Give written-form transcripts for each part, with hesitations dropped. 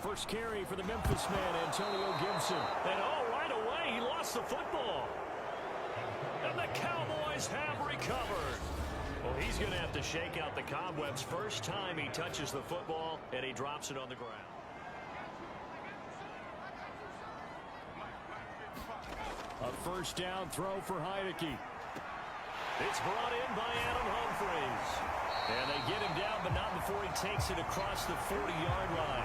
first carry for the Memphis man, Antonio Gibson. And right away, he lost the football. And the Cowboys have recovered. Well, he's going to have to shake out the cobwebs first time he touches the football, and he drops it on the ground. A first down throw for Heineke. It's brought in by Adam Humphries. And they get him down, but not before he takes it across the 40-yard line.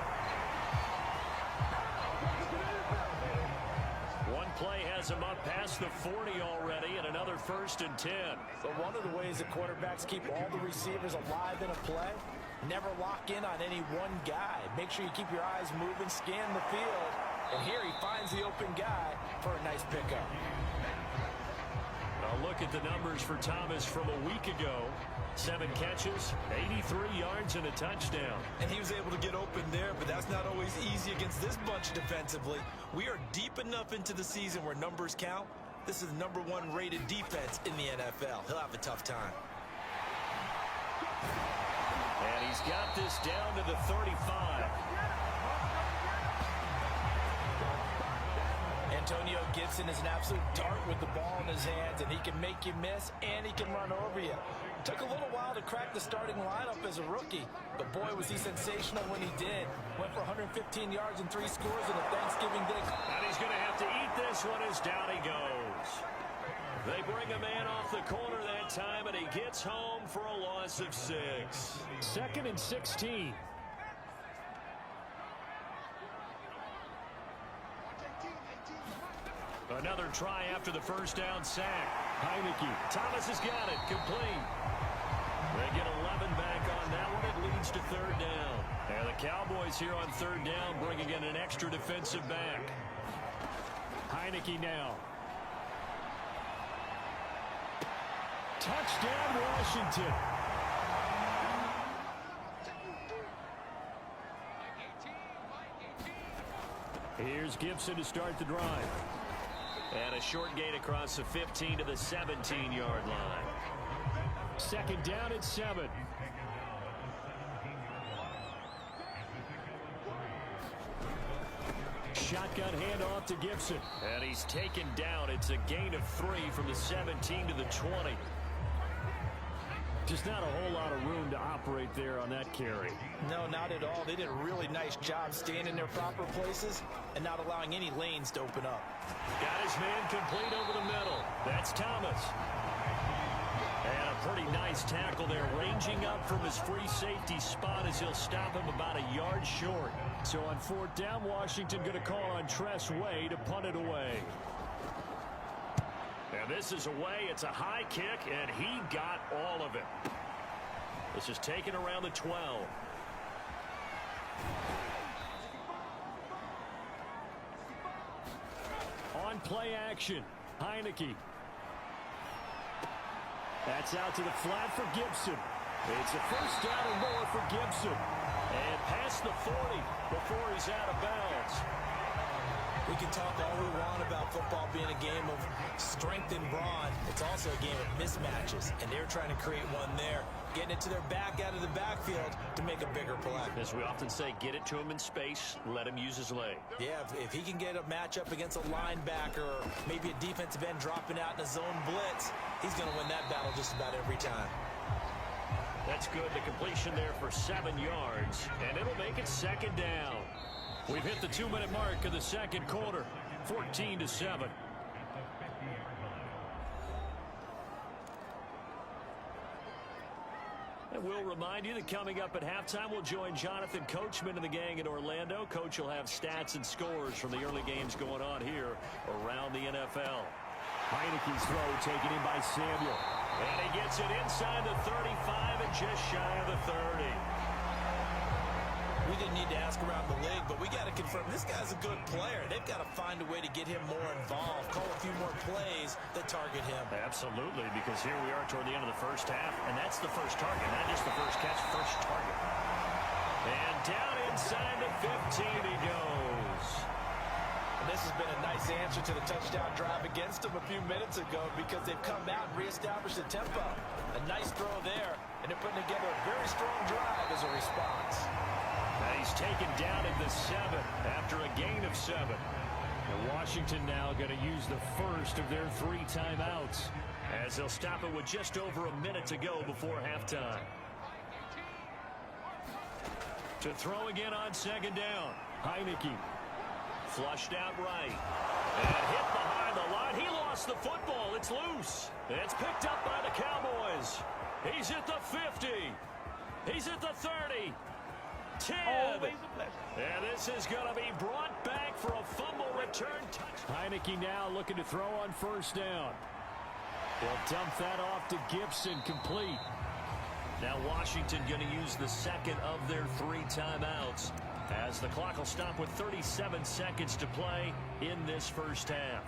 One play has him up past the 40 already, and another 1st and 10. So one of the ways that quarterbacks keep all the receivers alive in a play, never lock in on any one guy. Make sure you keep your eyes moving, scan the field. And here he finds the open guy for a nice pickup. A look at the numbers for Thomas from a week ago. 7 catches, 83 yards, and a touchdown. And he was able to get open there, but that's not always easy against this bunch defensively. We are deep enough into the season where numbers count. This is the #1 rated defense in the NFL. He'll have a tough time. And he's got this down to the 35. Antonio Gibson is an absolute dart with the ball in his hands, and he can make you miss, and he can run over you. Took a little while to crack the starting lineup as a rookie, but boy, was he sensational when he did. Went for 115 yards and 3 scores in a Thanksgiving Day. And he's going to have to eat this one as down he goes. They bring a man off the corner that time, and he gets home for a loss of 6. 2nd and 16. Another try after the first down sack. Heineke. Thomas has got it. Complete. They get 11 back on that one. It leads to 3rd down. And the Cowboys here on 3rd down bringing in an extra defensive back. Heineke now. Touchdown, Washington. Here's Gibson to start the drive. And a short gain across the 15 to the 17-yard line. 2nd down at 7. Shotgun handoff to Gibson. And he's taken down. It's a gain of 3 from the 17 to the 20. Just not a whole lot of room to operate there on that carry. No, not at all. They did a really nice job staying in their proper places and not allowing any lanes to open up. Got his man complete over the middle. That's Thomas. And a pretty nice tackle there, ranging up from his free safety spot as he'll stop him about a yard short. So on 4th down, Washington going to call on Tress Way to punt it away. And this is away. It's a high kick, and he got all of it. This is taken around the 12. On play action, Heineke. That's out to the flat for Gibson. It's a first down and more for Gibson. And past the 40 before he's out of bounds. We can talk all we want about football being a game of strength and brawn. It's also a game of mismatches, and they're trying to create one there, getting it to their back out of the backfield to make a bigger play. As we often say, get it to him in space, let him use his leg. Yeah, if he can get a matchup against a linebacker or maybe a defensive end dropping out in a zone blitz, he's going to win that battle just about every time. That's good. The completion there for 7 yards, and it'll make it 2nd down. We've hit the 2-minute mark of the 2nd quarter, 14-7. And we'll remind you that coming up at halftime, we'll join Jonathan Coachman and the gang in Orlando. Coach will have stats and scores from the early games going on here around the NFL. Heineke's throw taken in by Samuel. And he gets it inside the 35 and just shy of the 30. We didn't need to ask around the league, but we got to confirm this guy's a good player. They've got to find a way to get him more involved, call a few more plays that target him. Absolutely, because here we are toward the end of the first half, and that's the first target, not just the first catch, first target. And down inside the 15 he goes. And this has been a nice answer to the touchdown drive against them a few minutes ago because they've come out and reestablished the tempo. A nice throw there, and they're putting together a very strong drive as a response. And he's taken down at the 7 after a gain of 7. And Washington now going to use the first of their 3 timeouts, as they'll stop it with just over a minute to go before halftime. To throw again on 2nd down. Heineke. Flushed out right. And hit behind the line. He lost the football. It's loose. It's picked up by the Cowboys. He's at the 50. He's at the 30. 10. And this is going to be brought back for a fumble return touch. Heineke now looking to throw on 1st down. They'll dump that off to Gibson, complete. Now Washington going to use the 2nd of their 3 timeouts, as the clock will stop with 37 seconds to play in this first half.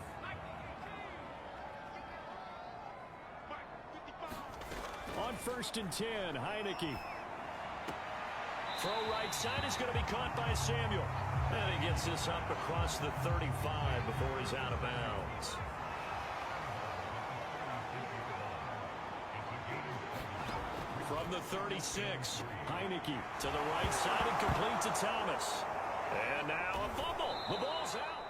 On 1st and 10, Heineke. Throw right side is going to be caught by Samuel. And he gets this up across the 35 before he's out of bounds. From the 36, Heineke to the right side and complete to Thomas. And now a fumble. The ball's out.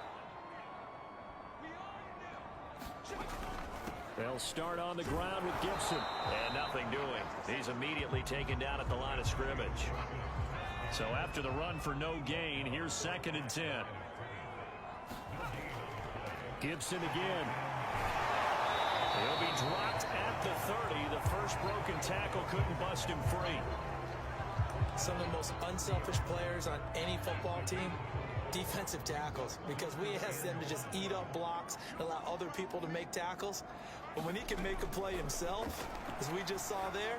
They'll start on the ground with Gibson. And nothing doing. He's immediately taken down at the line of scrimmage. So after the run for no gain, here's 2nd and 10. Gibson again. He'll be dropped at the 30. The first broken tackle couldn't bust him free. Some of the most unselfish players on any football team, defensive tackles, because we ask them to just eat up blocks and allow other people to make tackles. But when he can make a play himself, as we just saw there,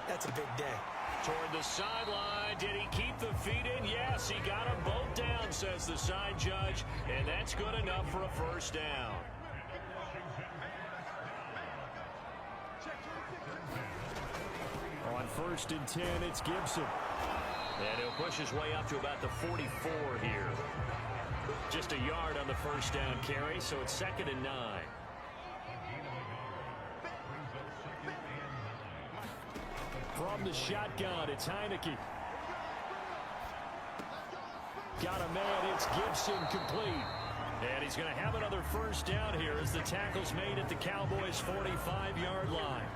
that's a big day. Toward the sideline, did he keep the feet in? Yes, he got them both down, says the side judge, and that's good enough for a first down. On 1st and 10, it's Gibson. And he'll push his way up to about the 44 here. Just a yard on the first down carry, so it's 2nd and 9. From the shotgun, it's Heineke. Got a man, it's Gibson, complete. And he's going to have another first down here as the tackle's made at the Cowboys' 45-yard line.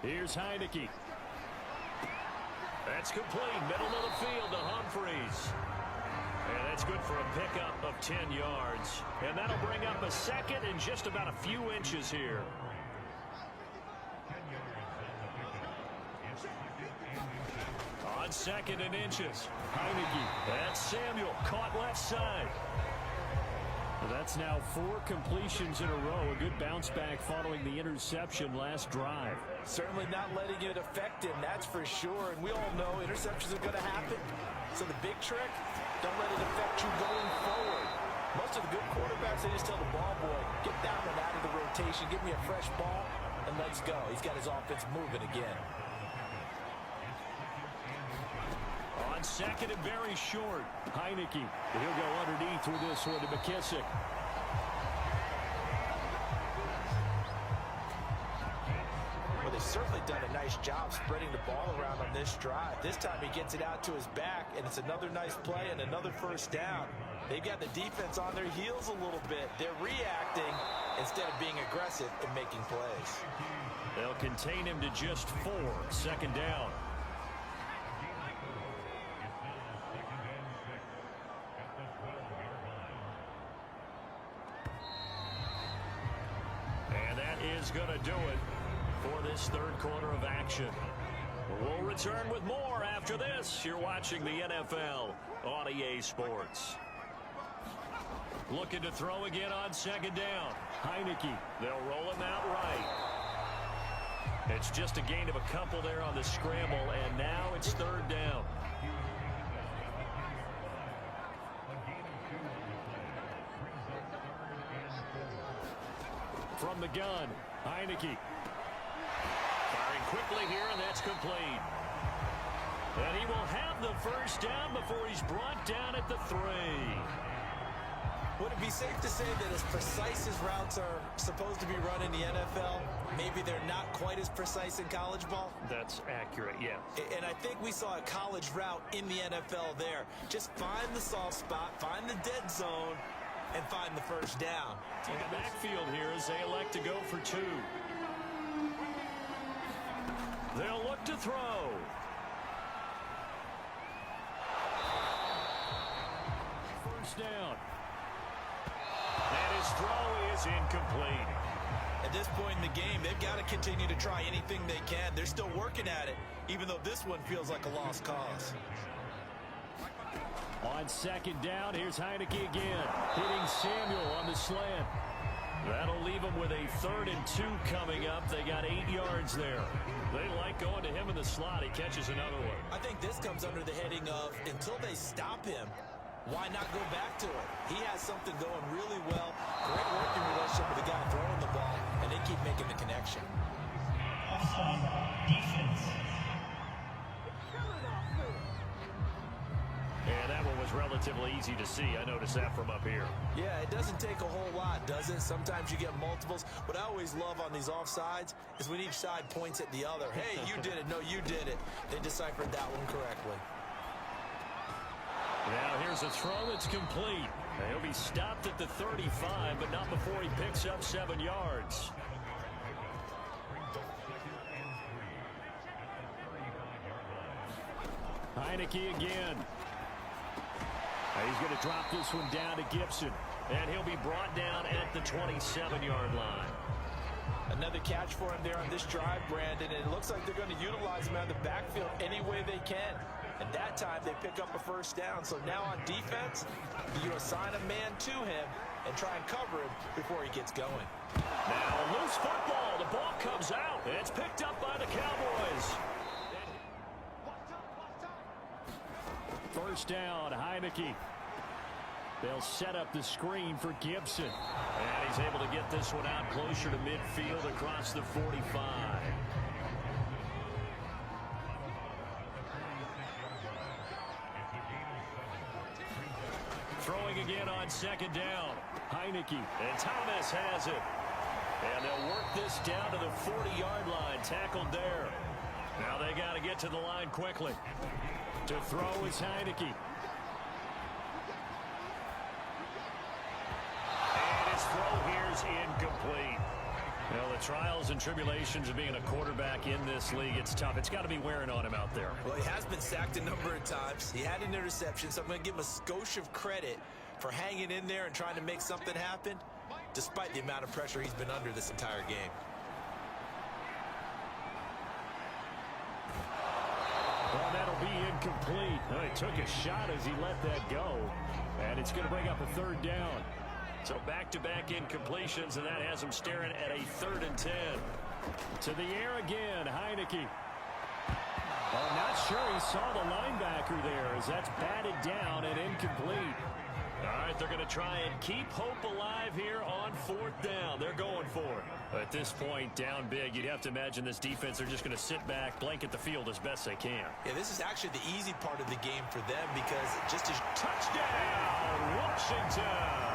Here's Heineke. That's complete. Middle of the field to Humphreys. And that's good for a pickup of 10 yards. And that'll bring up a 2nd and just about a few inches here. On 2nd and inches. Heineke. That's Samuel. Caught left side. Well, that's now 4 completions in a row. A good bounce back following the interception last drive. Certainly not letting it affect him, that's for sure. And we all know interceptions are going to happen. So the big trick, don't let it affect you going forward. Most of the good quarterbacks, they just tell the ball boy, get down and out of the rotation, give me a fresh ball, and let's go. He's got his offense moving again. On 2nd and very short. Heineke. He'll go underneath with this one to McKissick. Well, they've certainly done a nice job spreading the ball around on this drive. This time he gets it out to his back, and it's another nice play and another first down. They've got the defense on their heels a little bit. They're reacting instead of being aggressive and making plays. They'll contain him to just 4. 2nd down. And that is going to do it for this 3rd quarter of action. We'll return with more after this. You're watching the NFL on EA Sports. Looking to throw again on 2nd down. Heineke. They'll roll him out right. It's just a gain of a couple there on the scramble, and now it's 3rd down. From the gun, Heineke. Firing quickly here, and that's complete. And he will have the first down before he's brought down at the 3. Would it be safe to say that as precise as routes are supposed to be run in the NFL, maybe they're not quite as precise in college ball? That's accurate, yeah. And I think we saw a college route in the NFL there. Just find the soft spot, find the dead zone, and find the first down. In the backfield here as they elect to go for 2. They'll look to throw. First down. And his throw is incomplete. At this point in the game, they've got to continue to try anything they can. They're still working at it, even though this one feels like a lost cause. On second down, here's Heineke again, hitting Samuel on the slant. That'll leave them with a 3rd and 2 coming up. They got 8 yards there. They like going to him in the slot. He catches another one. I think this comes under the heading of, until they stop him, why not go back to it? He has something going really well. Great working relationship with the guy throwing the ball, and they keep making the connection. Defense. And that one was relatively easy to see. I noticed that from up here. Yeah, it doesn't take a whole lot, does it? Sometimes you get multiples. What I always love on these offsides is when each side points at the other. Hey, you did it. No, you did it. They deciphered that one correctly. Now here's a throw that's complete. He'll be stopped at the 35, but not before he picks up 7 yards. Heineke again. He's going to drop this one down to Gibson. And he'll be brought down at the 27-yard line. Another catch for him there on this drive, Brandon, and it looks like they're going to utilize him out of the backfield any way they can. And that time they pick up a first down. So now on defense, you assign a man to him and try and cover him before he gets going. Now loose football. The ball comes out. It's picked up by the Cowboys. First down, Heineke. They'll set up the screen for Gibson. And he's able to get this one out closer to midfield across the 45. Throwing again on second down. Heineke. And Thomas has it. And they'll work this down to the 40-yard line. Tackled there. Now they got to get to the line quickly. To throw is Heineke. And his throw here's incomplete. Well, the trials and tribulations of being a quarterback in this league, it's tough. It's got to be wearing on him out there. Well, he has been sacked a number of times. He had an interception, so I'm going to give him a skosh of credit for hanging in there and trying to make something happen, despite the amount of pressure he's been under this entire game. Well, that'll be incomplete. Well, he took a shot as he let that go, and it's going to bring up a 3rd down. So back-to-back incompletions, and that has him staring at a 3rd and 10. To the air again, Heineke. Oh, not sure he saw the linebacker there as that's batted down and incomplete. All right, they're going to try and keep hope alive here on 4th down. They're going for it. At this point, down big, you'd have to imagine this defense are just going to sit back, blanket the field as best they can. Yeah, this is actually the easy part of the game for them because just as touchdown, Washington.